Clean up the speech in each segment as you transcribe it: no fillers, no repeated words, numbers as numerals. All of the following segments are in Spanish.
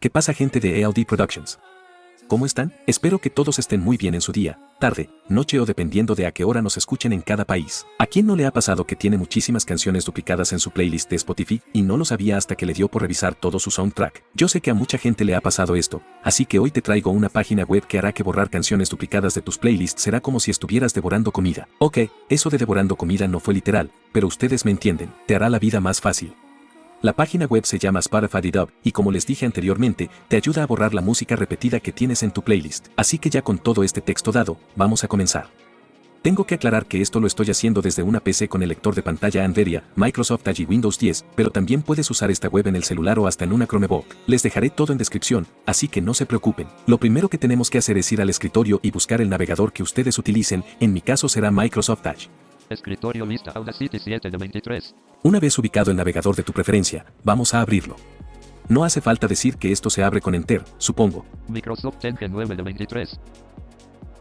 ¿Qué pasa, gente de ELD Productions? ¿Cómo están? Espero que todos estén muy bien en su día, tarde, noche o dependiendo de a qué hora nos escuchen en cada país. ¿A quién no le ha pasado que tiene muchísimas canciones duplicadas en su playlist de Spotify y no lo sabía hasta que le dio por revisar todo su soundtrack? Yo sé que a mucha gente le ha pasado esto, así que hoy te traigo una página web que hará que borrar canciones duplicadas de tus playlists será como si estuvieras devorando comida. Ok, eso de devorando comida no fue literal, pero ustedes me entienden, te hará la vida más fácil. La página web se llama Spotify Dub y como les dije anteriormente, te ayuda a borrar la música repetida que tienes en tu playlist. Así que ya con todo este texto dado, vamos a comenzar. Tengo que aclarar que esto lo estoy haciendo desde una PC con el lector de pantalla Nvidia, Microsoft Edge y Windows 10, pero también puedes usar esta web en el celular o hasta en una Chromebook. Les dejaré todo en descripción, así que no se preocupen. Lo primero que tenemos que hacer es ir al escritorio y buscar el navegador que ustedes utilicen, en mi caso será Microsoft Edge. Escritorio lista Audacity 7 de 23. Una vez ubicado el navegador de tu preferencia, vamos a abrirlo. No hace falta decir que esto se abre con Enter, supongo. Microsoft Edge 9 de 23.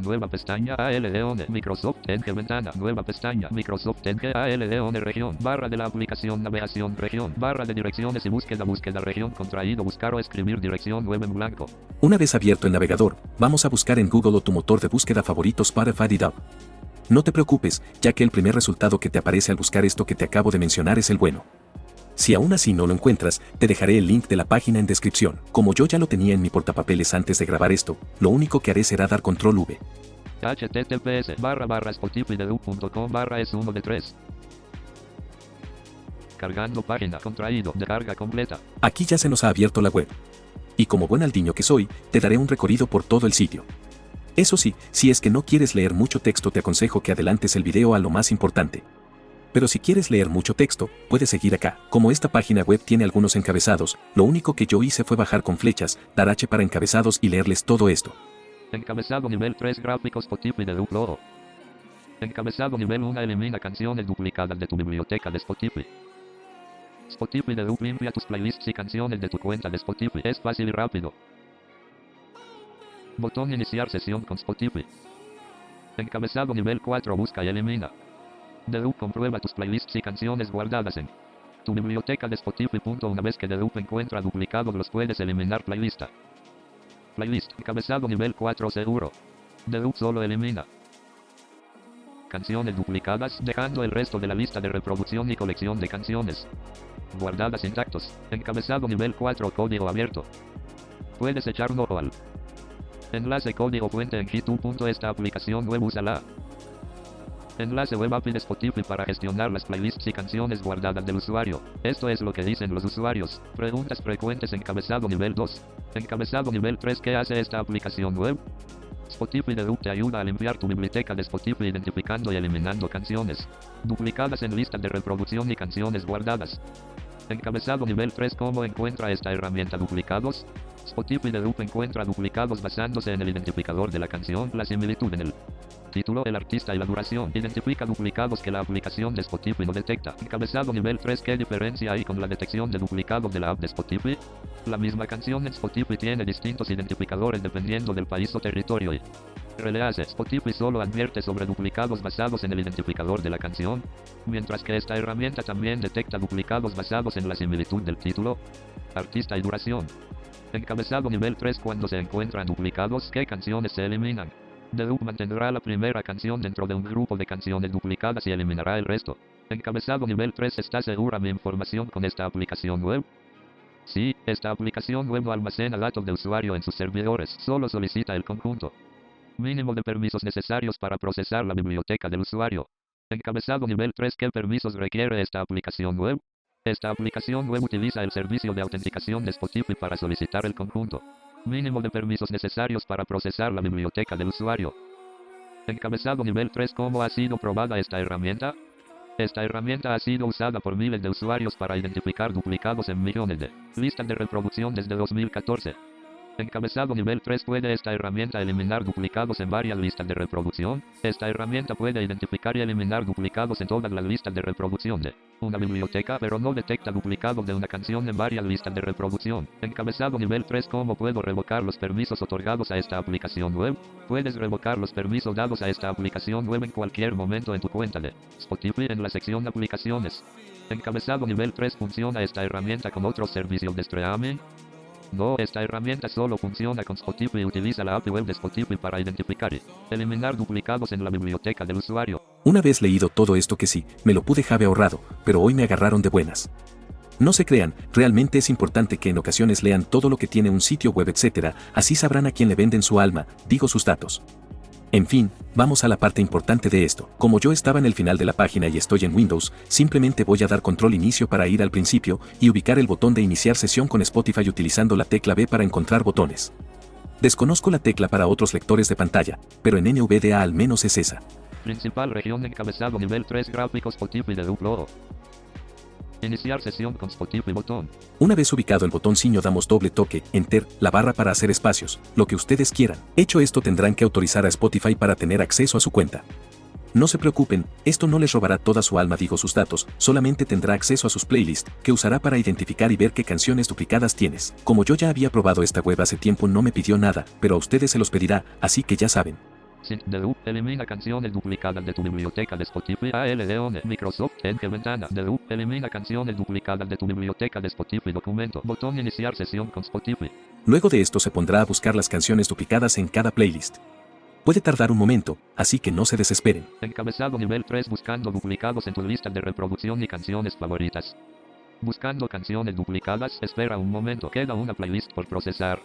Nueva pestaña ALD Microsoft Edge ventana. Nueva pestaña Microsoft Edge ALD región. Barra de la aplicación navegación región. Barra de direcciones y búsqueda región contraído buscar o escribir dirección web en blanco. Una vez abierto el navegador, vamos a buscar en Google o tu motor de búsqueda favorito Spotify Dub. No te preocupes, ya que el primer resultado que te aparece al buscar esto que te acabo de mencionar es el bueno. Si aún así no lo encuentras, te dejaré el link de la página en descripción. Como yo ya lo tenía en mi portapapeles antes de grabar esto, lo único que haré será dar control V. https://spotifydub.com/ es 1 de 3. Cargando página contraído de carga completa. Aquí ya se nos ha abierto la web. Y como buen aldiño que soy, te daré un recorrido por todo el sitio. Eso sí, si es que no quieres leer mucho texto te aconsejo que adelantes el video a lo más importante. Pero si quieres leer mucho texto, puedes seguir acá. Como esta página web tiene algunos encabezados, lo único que yo hice fue bajar con flechas, dar H para encabezados y leerles todo esto. Encabezado nivel 3 gráficos Spotify de Logo. Encabezado nivel 1 elimina canciones duplicadas de tu biblioteca de Spotify. Spotify de limpia tus playlists y canciones de tu cuenta de Spotify. Es fácil y rápido. Botón iniciar sesión con Spotify. Encabezado nivel 4 busca y elimina. Delup comprueba tus playlists y canciones guardadas en tu biblioteca de Spotify. Una vez que Delup encuentra duplicados los puedes eliminar playlist. Playlist. Encabezado nivel 4 seguro. Delup solo elimina canciones duplicadas dejando el resto de la lista de reproducción y colección de canciones guardadas intactos. Encabezado nivel 4 código abierto. Puedes echar un ojo al enlace código fuente en GitHub. Esta aplicación web úsala. Enlace web API de Spotify para gestionar las playlists y canciones guardadas del usuario. Esto es lo que dicen los usuarios. Preguntas frecuentes. Encabezado nivel 2. Encabezado nivel 3. ¿Qué hace esta aplicación web? Spotify Delup te ayuda a limpiar tu biblioteca de Spotify identificando y eliminando canciones duplicadas en listas de reproducción y canciones guardadas. Encabezado nivel 3. ¿Cómo encuentra esta herramienta duplicados? Spotify Delup encuentra duplicados basándose en el identificador de la canción, la similitud en el título, el artista y la duración. Identifica duplicados que la aplicación de Spotify no detecta. Encabezado nivel 3. ¿Qué diferencia hay con la detección de duplicados de la app de Spotify? La misma canción en Spotify tiene distintos identificadores dependiendo del país o territorio y release. Spotify solo advierte sobre duplicados basados en el identificador de la canción, mientras que esta herramienta también detecta duplicados basados en la similitud del título, artista y duración. Encabezado nivel 3. Cuando se encuentran duplicados, ¿qué canciones se eliminan? Delup mantendrá la primera canción dentro de un grupo de canciones duplicadas y eliminará el resto. Encabezado nivel 3. ¿Está segura mi información con esta aplicación web? Sí, esta aplicación web no almacena datos de usuario en sus servidores, solo solicita el conjunto mínimo de permisos necesarios para procesar la biblioteca del usuario. Encabezado nivel 3. ¿Qué permisos requiere esta aplicación web? Esta aplicación web utiliza el servicio de autenticación de Spotify para solicitar el conjunto mínimo de permisos necesarios para procesar la biblioteca del usuario. Encabezado nivel 3. ¿Cómo ha sido probada esta herramienta? Esta herramienta ha sido usada por miles de usuarios para identificar duplicados en millones de listas de reproducción desde 2014. Encabezado nivel 3. ¿Puede esta herramienta eliminar duplicados en varias listas de reproducción? Esta herramienta puede identificar y eliminar duplicados en todas las listas de reproducción de una biblioteca, pero no detecta duplicados de una canción en varias listas de reproducción. Encabezado nivel 3. ¿Cómo puedo revocar los permisos otorgados a esta aplicación web? Puedes revocar los permisos dados a esta aplicación web en cualquier momento en tu cuenta de Spotify en la sección Aplicaciones. Encabezado nivel 3. ¿Funciona esta herramienta con otros servicios de streaming? No, esta herramienta solo funciona con Spotify y utiliza la API web de Spotify para identificar y eliminar duplicados en la biblioteca del usuario. Una vez leído todo esto que sí, me lo pude haber ahorrado, pero hoy me agarraron de buenas. No se crean, realmente es importante que en ocasiones lean todo lo que tiene un sitio web, etc., así sabrán a quién le venden su alma, digo sus datos. En fin, vamos a la parte importante de esto. Como yo estaba en el final de la página y estoy en Windows, simplemente voy a dar control inicio para ir al principio y ubicar el botón de iniciar sesión con Spotify utilizando la tecla B para encontrar botones. Desconozco la tecla para otros lectores de pantalla, pero en NVDA al menos es esa. Principal región encabezado nivel 3 gráficos Spotify de Upload. Iniciar sesión con Spotify botón. Una vez ubicado el botoncillo damos doble toque, Enter, la barra para hacer espacios, lo que ustedes quieran. Hecho esto tendrán que autorizar a Spotify para tener acceso a su cuenta. No se preocupen, esto no les robará toda su alma, digo sus datos, solamente tendrá acceso a sus playlists, que usará para identificar y ver qué canciones duplicadas tienes. Como yo ya había probado esta web hace tiempo no me pidió nada, pero a ustedes se los pedirá, así que ya saben. Elimina canciones duplicadas de tu biblioteca de Spotify. ALDON Microsoft Edge ventana de elimina canciones duplicadas de tu biblioteca de Spotify documento. Botón iniciar sesión con Spotify. Luego de esto se pondrá a buscar las canciones duplicadas en cada playlist. Puede tardar un momento, así que no se desesperen. Encabezado nivel 3 buscando duplicados en tu lista de reproducción y canciones favoritas. Buscando canciones duplicadas, espera un momento, queda una playlist por procesar.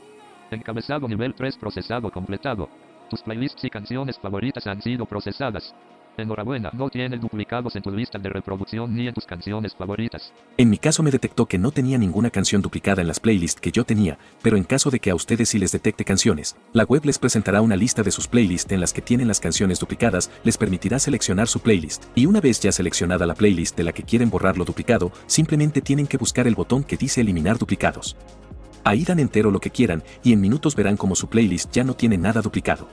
Encabezado nivel 3 procesado completado. Tus playlists y canciones favoritas han sido procesadas. Enhorabuena, no tienes duplicados en tu lista de reproducción ni en tus canciones favoritas. En mi caso me detectó que no tenía ninguna canción duplicada en las playlists que yo tenía, pero en caso de que a ustedes sí les detecte canciones, la web les presentará una lista de sus playlists en las que tienen las canciones duplicadas, les permitirá seleccionar su playlist, y una vez ya seleccionada la playlist de la que quieren borrar lo duplicado, simplemente tienen que buscar el botón que dice eliminar duplicados. Ahí dan entero lo que quieran, y en minutos verán como su playlist ya no tiene nada duplicado.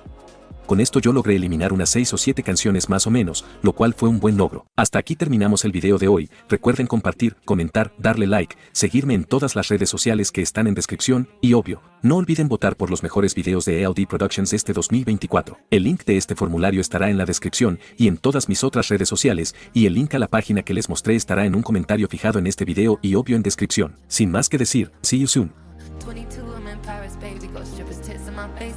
Con esto yo logré eliminar unas 6 o 7 canciones más o menos, lo cual fue un buen logro. Hasta aquí terminamos el video de hoy, recuerden compartir, comentar, darle like, seguirme en todas las redes sociales que están en descripción, y obvio, no olviden votar por los mejores videos de EAOD Productions este 2024. El link de este formulario estará en la descripción y en todas mis otras redes sociales, y el link a la página que les mostré estará en un comentario fijado en este video y obvio en descripción. Sin más que decir, see you soon. 22, I'm in Paris, baby, got strippers' tits in my face.